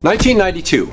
1992.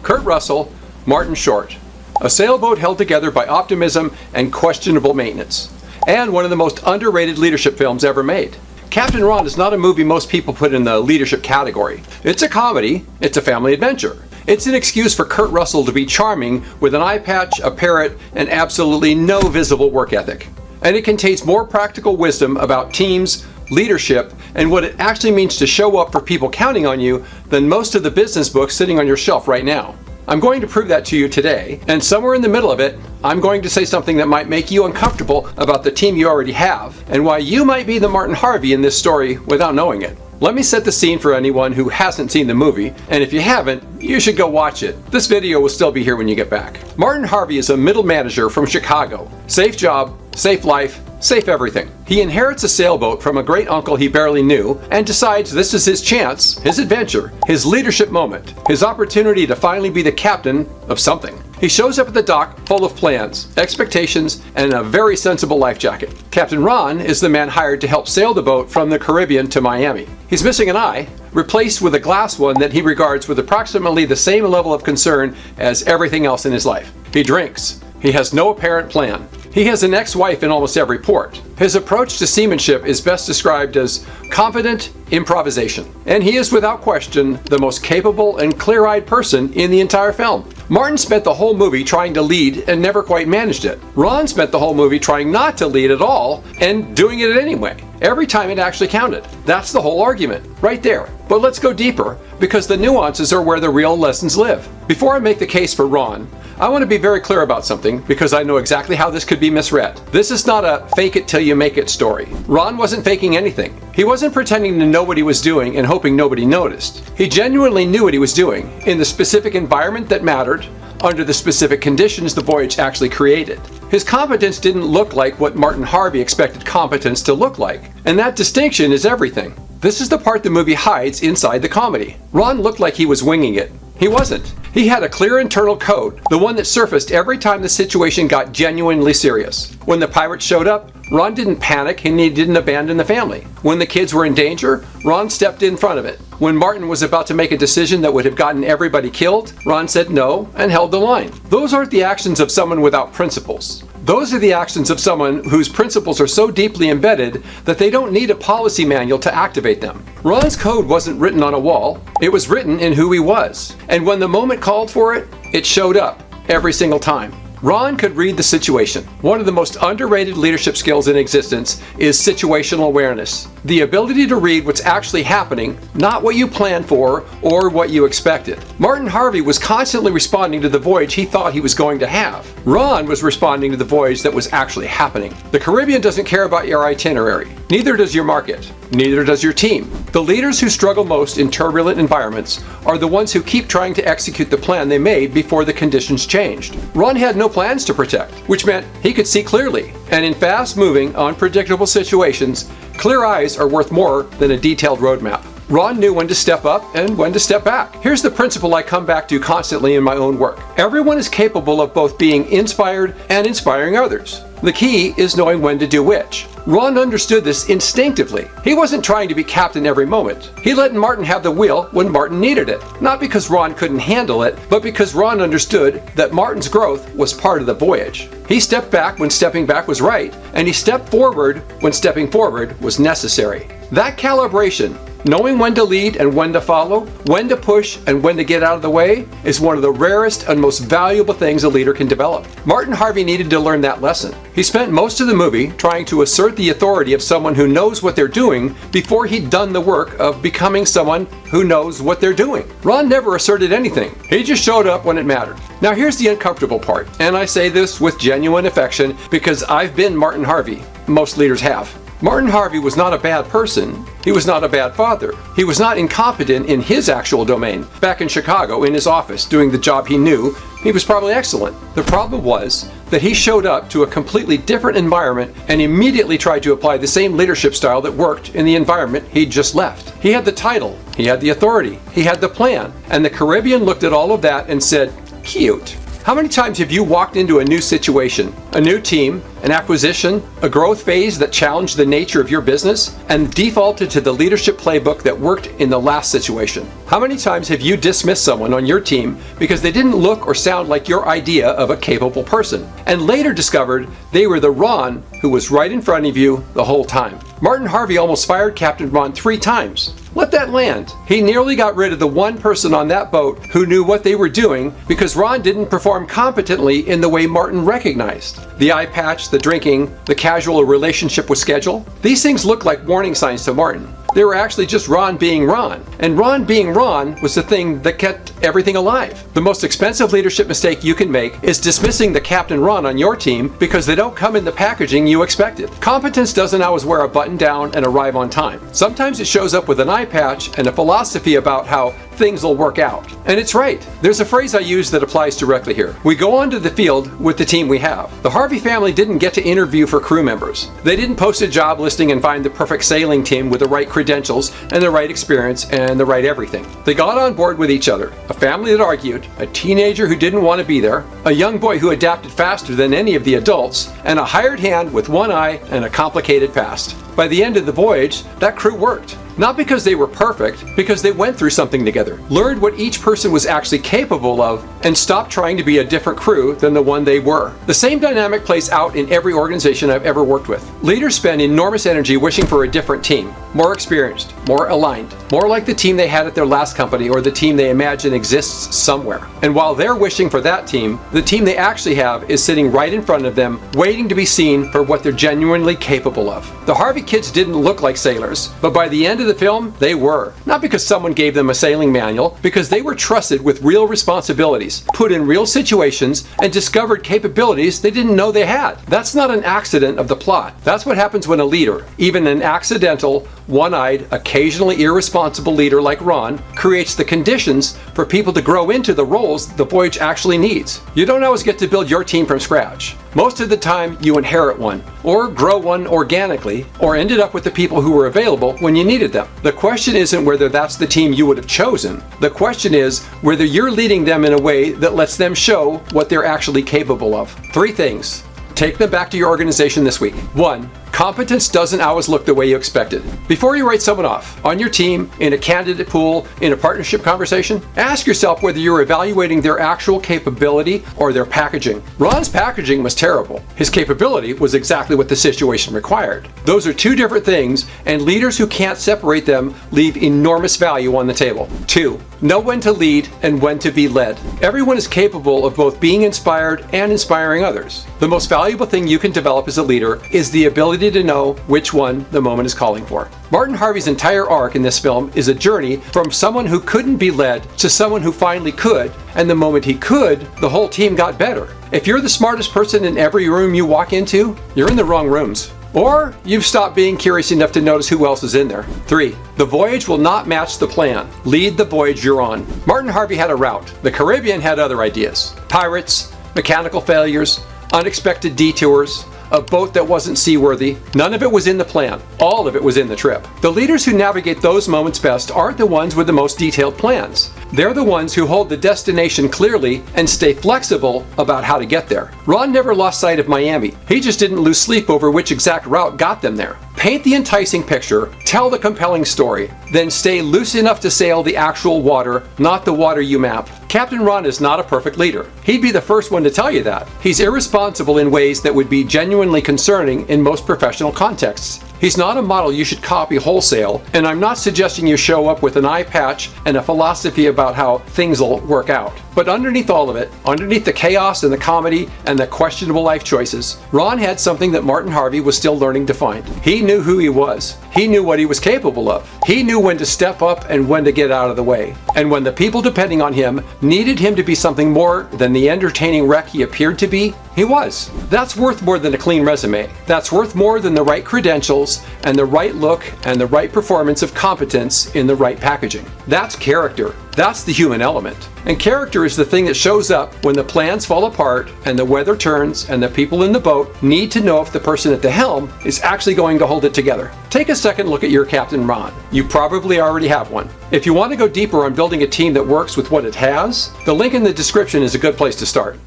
Kurt Russell, Martin Short. A sailboat held together by optimism and questionable maintenance. And one of the most underrated leadership films ever made. Captain Ron is not a movie most people put in the leadership category. It's a comedy, it's a family adventure. It's an excuse for Kurt Russell to be charming with an eye patch, a parrot, and absolutely no visible work ethic. And it contains more practical wisdom about teams, leadership, and what it actually means to show up for people counting on you than most of the business books sitting on your shelf right now. I'm going to prove that to you today, and somewhere in the middle of it, I'm going to say something that might make you uncomfortable about the team you already have, and why you might be the Martin Harvey in this story without knowing it. Let me set the scene for anyone who hasn't seen the movie, and if you haven't, you should go watch it. This video will still be here when you get back. Martin Harvey is a middle manager from Chicago. Safe job, safe life, safe everything. He inherits a sailboat from a great uncle he barely knew and decides this is his chance, his adventure, his leadership moment, his opportunity to finally be the captain of something. He shows up at the dock full of plans, expectations, and a very sensible life jacket. Captain Ron is the man hired to help sail the boat from the Caribbean to Miami. He's missing an eye, replaced with a glass one that he regards with approximately the same level of concern as everything else in his life. He drinks. He has no apparent plan. He has an ex-wife in almost every port. His approach to seamanship is best described as confident improvisation. And he is without question the most capable and clear-eyed person in the entire film. Martin spent the whole movie trying to lead and never quite managed it. Ron spent the whole movie trying not to lead at all and doing it anyway, every time it actually counted. That's the whole argument, right there. But let's go deeper, because the nuances are where the real lessons live. Before I make the case for Ron, I want to be very clear about something, because I know exactly how this could be misread. This is not a fake it till you make it story. Ron wasn't faking anything. He wasn't pretending to know what he was doing and hoping nobody noticed. He genuinely knew what he was doing, in the specific environment that mattered, under the specific conditions the voyage actually created. His competence didn't look like what Martin Harvey expected competence to look like, and that distinction is everything. This is the part the movie hides inside the comedy. Ron looked like he was winging it. He wasn't. He had a clear internal code, the one that surfaced every time the situation got genuinely serious. When the pirates showed up, Ron didn't panic and he didn't abandon the family. When the kids were in danger, Ron stepped in front of it. When Martin was about to make a decision that would have gotten everybody killed, Ron said no and held the line. Those aren't the actions of someone without principles. Those are the actions of someone whose principles are so deeply embedded that they don't need a policy manual to activate them. Ron's code wasn't written on a wall, it was written in who he was. And when the moment called for it, it showed up every single time. Ron could read the situation. One of the most underrated leadership skills in existence is situational awareness. The ability to read what's actually happening, not what you planned for or what you expected. Martin Harvey was constantly responding to the voyage he thought he was going to have. Ron was responding to the voyage that was actually happening. The Caribbean doesn't care about your itinerary. Neither does your market. Neither does your team. The leaders who struggle most in turbulent environments are the ones who keep trying to execute the plan they made before the conditions changed. Ron had no plans to protect, which meant he could see clearly. And in fast-moving, unpredictable situations, clear eyes are worth more than a detailed roadmap. Ron knew when to step up and when to step back. Here's the principle I come back to constantly in my own work. Everyone is capable of both being inspired and inspiring others. The key is knowing when to do which. Ron understood this instinctively. He wasn't trying to be captain every moment. He let Martin have the wheel when Martin needed it. Not because Ron couldn't handle it, but because Ron understood that Martin's growth was part of the voyage. He stepped back when stepping back was right, and he stepped forward when stepping forward was necessary. That calibration, knowing when to lead and when to follow, when to push and when to get out of the way, is one of the rarest and most valuable things a leader can develop. Martin Harvey needed to learn that lesson. He spent most of the movie trying to assert the authority of someone who knows what they're doing before he'd done the work of becoming someone who knows what they're doing. Ron never asserted anything. He just showed up when it mattered. Now here's the uncomfortable part, and I say this with genuine affection because I've been Martin Harvey. Most leaders have. Martin Harvey was not a bad person. He was not a bad father. He was not incompetent in his actual domain. Back in Chicago, in his office, doing the job he knew, he was probably excellent. The problem was that he showed up to a completely different environment and immediately tried to apply the same leadership style that worked in the environment he'd just left. He had the title, he had the authority, he had the plan, and the Caribbean looked at all of that and said, "Cute." How many times have you walked into a new situation, a new team, an acquisition, a growth phase that challenged the nature of your business, and defaulted to the leadership playbook that worked in the last situation? How many times have you dismissed someone on your team because they didn't look or sound like your idea of a capable person, and later discovered they were the Ron who was right in front of you the whole time? Martin Harvey almost fired Captain Ron 3 times. Let that land. He nearly got rid of the one person on that boat who knew what they were doing because Ron didn't perform competently in the way Martin recognized. The eye patch, the drinking, the casual relationship with schedule. These things look like warning signs to Martin. They were actually just Ron being Ron. And Ron being Ron was the thing that kept everything alive. The most expensive leadership mistake you can make is dismissing the Captain Ron on your team because they don't come in the packaging you expected. Competence doesn't always wear a button down and arrive on time. Sometimes it shows up with an eye patch and a philosophy about how things will work out. And it's right. There's a phrase I use that applies directly here. We go onto the field with the team we have. The Harvey family didn't get to interview for crew members. They didn't post a job listing and find the perfect sailing team with the right credentials and the right experience and the right everything. They got on board with each other. A family that argued, a teenager who didn't want to be there, a young boy who adapted faster than any of the adults, and a hired hand with one eye and a complicated past. By the end of the voyage, that crew worked. Not because they were perfect, because they went through something together, learned what each person was actually capable of, and stopped trying to be a different crew than the one they were. The same dynamic plays out in every organization I've ever worked with. Leaders spend enormous energy wishing for a different team, more experienced, more aligned, more like the team they had at their last company or the team they imagine exists somewhere. And while they're wishing for that team, the team they actually have is sitting right in front of them, waiting to be seen for what they're genuinely capable of. The Harvey kids didn't look like sailors, but by the end of the film, they were. Not because someone gave them a sailing manual, because they were trusted with real responsibilities, put in real situations, and discovered capabilities they didn't know they had. That's not an accident of the plot. That's what happens when a leader, even an accidental, one-eyed, occasionally irresponsible leader like Ron, creates the conditions for people to grow into the roles the voyage actually needs. You don't always get to build your team from scratch. Most of the time, you inherit one, or grow one organically, or ended up with the people who were available when you needed them. The question isn't whether that's the team you would have chosen. The question is whether you're leading them in a way that lets them show what they're actually capable of. 3 things. Take them back to your organization this week. 1. Competence doesn't always look the way you expected. Before you write someone off, on your team, in a candidate pool, in a partnership conversation, ask yourself whether you're evaluating their actual capability or their packaging. Ron's packaging was terrible. His capability was exactly what the situation required. Those are 2 different things, and leaders who can't separate them leave enormous value on the table. 2. Know when to lead and when to be led. Everyone is capable of both being inspired and inspiring others. The most valuable thing you can develop as a leader is the ability to know which one the moment is calling for. Martin Harvey's entire arc in this film is a journey from someone who couldn't be led to someone who finally could, and the moment he could, the whole team got better. If you're the smartest person in every room you walk into, you're in the wrong rooms. Or you've stopped being curious enough to notice who else is in there. 3. The voyage will not match the plan. Lead the voyage you're on. Martin Harvey had a route. The Caribbean had other ideas. Pirates, mechanical failures, unexpected detours, a boat that wasn't seaworthy. None of it was in the plan. All of it was in the trip. The leaders who navigate those moments best aren't the ones with the most detailed plans. They're the ones who hold the destination clearly and stay flexible about how to get there. Ron never lost sight of Miami. He just didn't lose sleep over which exact route got them there. Paint the enticing picture, tell the compelling story, then stay loose enough to sail the actual water, not the water you map. Captain Ron is not a perfect leader. He'd be the first one to tell you that. He's irresponsible in ways that would be genuinely concerning in most professional contexts. He's not a model you should copy wholesale, and I'm not suggesting you show up with an eye patch and a philosophy about how things will work out. But underneath all of it, underneath the chaos and the comedy and the questionable life choices, Ron had something that Martin Harvey was still learning to find. He knew who he was. He knew what he was capable of. He knew when to step up and when to get out of the way. And when the people depending on him needed him to be something more than the entertaining wreck he appeared to be, he was. That's worth more than a clean resume. That's worth more than the right credentials and the right look and the right performance of competence in the right packaging. That's character. That's the human element. And character is the thing that shows up when the plans fall apart and the weather turns and the people in the boat need to know if the person at the helm is actually going to hold it together. Take a second look at your Captain Ron. You probably already have one. If you want to go deeper on building a team that works with what it has, the link in the description is a good place to start.